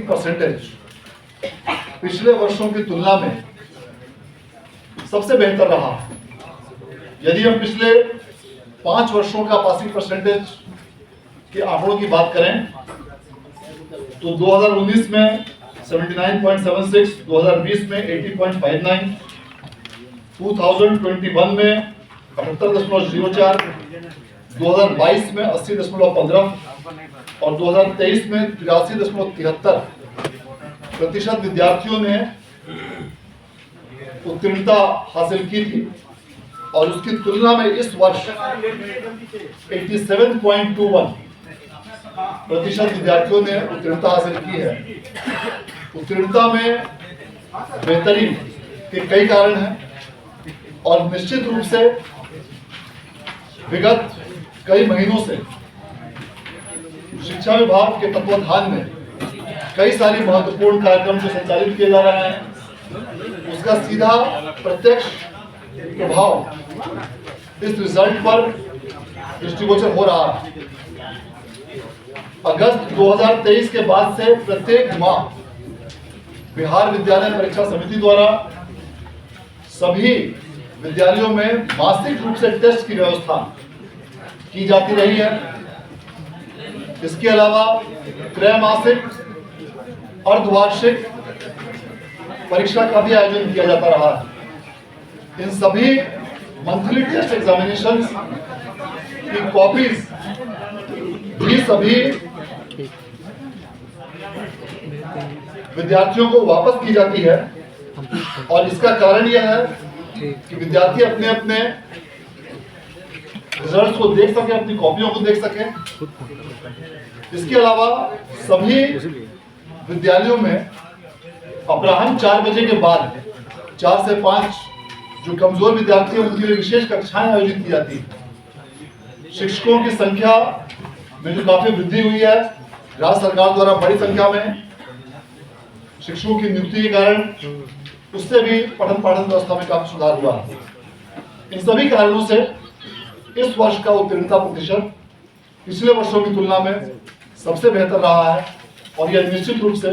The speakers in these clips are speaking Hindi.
परसेंटेज पिछले वर्षों की तुलना में सबसे बेहतर रहा। यदि हम पिछले 5 वर्षों का पासिंग परसेंटेज के आंकड़ों की बात करें तो 2019 में 79.76, 2020 में 80.59, 2021 में 78.04, 2022 में 80.15 और 2023 में 83.73% विद्यार्थियों ने उत्तीर्णता हासिल की थी और उसकी तुलना में इस वर्ष 87.21% विद्यार्थियों ने उत्तीर्णता हासिल की है। उत्तीर्णता में बेहतरी के कई कारण हैं और निश्चित रूप से विगत कई महीनों से शिक्षा विभाग के तत्वाधान में कई सारी महत्वपूर्ण कार्यक्रम जो संचालित किए जा रहे हैं उसका सीधा प्रत्यक्ष प्रभाव इस रिजल्ट पर दृष्टिगोचर हो रहा है। अगस्त 2023 के बाद से प्रत्येक माह बिहार विद्यालय परीक्षा समिति द्वारा सभी विद्यालयों में मासिक रूप से टेस्ट की व्यवस्था की जाती रही है। इसके अलावा त्रैमासिक अर्धवार्षिक परीक्षा का भी आयोजन किया जाता रहा है। इन सभी मंथली टेस्ट एग्जामिनेशंस की कॉपीज भी सभी विद्यार्थियों को वापस की जाती है और इसका कारण यह है कि विद्यार्थी अपने अपने रिजल्ट्स को देख सके, अपनी कॉपियों को देख सके। इसके अलावा सभी विद्यालयों में अपराह्न 4 बजे के बाद 4 से 5 जो कमजोर विद्यार्थी हैं उनके लिए विशेष कक्षाएं आयोजित की जाती हैं। शिक्षकों की संख्या में जो काफी वृद्धि हुई है, राज्य सरकार द्वारा बड़ी संख्या में शिक्षकों की नियुक्ति के कारण उससे भी पठन पाठन व्यवस्था में काफी सुधार हुआ है। इन सभी कारणों से इस वर्ष का उत्तीर्णता प्रतिशत पिछले वर्षों की तुलना में सबसे बेहतर रहा है और यह निश्चित रूप से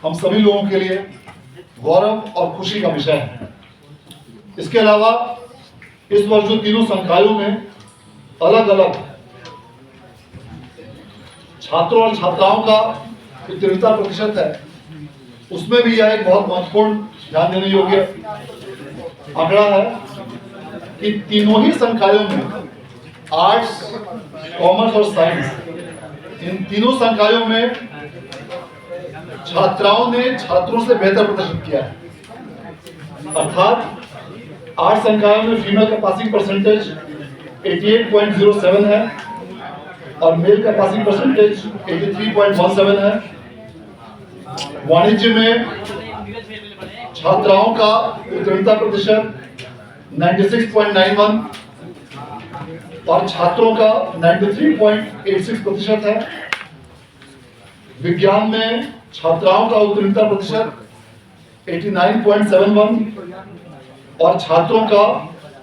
हम सभी लोगों के लिए गौरव और खुशी का विषय है। इसके अलावा इस वर्ष जो तीनों संकायों में अलग अलग छात्रों और छात्राओं का उत्तीर्णता प्रतिशत है, उसमें भी यह एक बहुत महत्वपूर्ण ध्यान देने योग्य आंकड़ा है कि तीनों ही संकायों में आर्ट्स, कॉमर्स और साइंस, इन तीनों संकायों में छात्राओं ने छात्रों से बेहतर प्रदर्शन किया है। अर्थात 8 संकायों में फीमेल का पासिंग परसेंटेज 88.07 है और मेल का पासिंग परसेंटेज 83.17 है। वाणिज्य में छात्राओं का उत्तीर्णता प्रतिशत 96.91 और छात्रों का 93.86% है। विज्ञान में छात्राओं का उत्तीर्णता प्रतिशत 89.71 और छात्रों का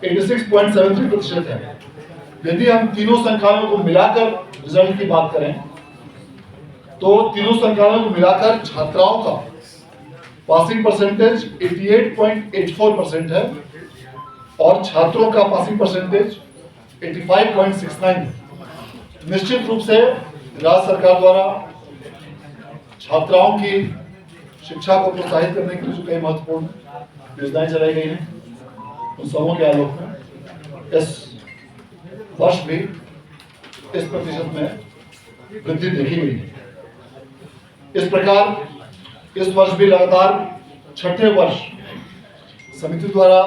86.73% है। यदि हम तीनों संकायों को मिलाकर रिजल्ट की बात करें तो तीनों संकायों को मिलाकर छात्राओं का पासिंग परसेंटेज 88.84% है और छात्रों का पासिंग परसेंटेज 85.69 है। निश्चित रूप से राज्य सरकार द्वारा छात्राओं की शिक्षा को प्रोत्साहित करने के लिए जो कई महत्वपूर्ण योजनाएं चलाई गई हैं उन सबों के आलोक में इस वर्ष भी इस प्रतिशत में वृद्धि देखी गई है। इस प्रकार इस वर्ष भी लगातार 6ठे वर्ष समिति द्वारा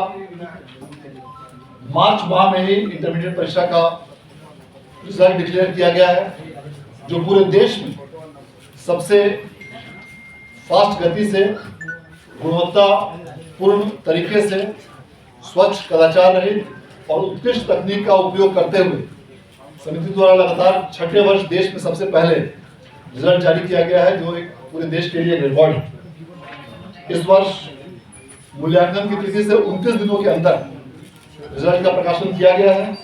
मार्च माह में ही इंटरमीडिएट परीक्षा का रिजल्ट डिक्लेयर किया गया है, जो पूरे देश में सबसे फास्ट गति से, गुणवत्तापूर्ण तरीके से, स्वच्छ, कदाचार रहित और उत्कृष्ट तकनीक का उपयोग करते हुए समिति द्वारा लगातार 6ठे वर्ष देश में सबसे पहले रिजल्ट जारी किया गया है, जो एक पूरे देश के लिए रिकॉर्ड है। इस वर्ष मूल्यांकन की तिथि से 29 दिनों के अंदर रिजल्ट का प्रकाशन किया गया है।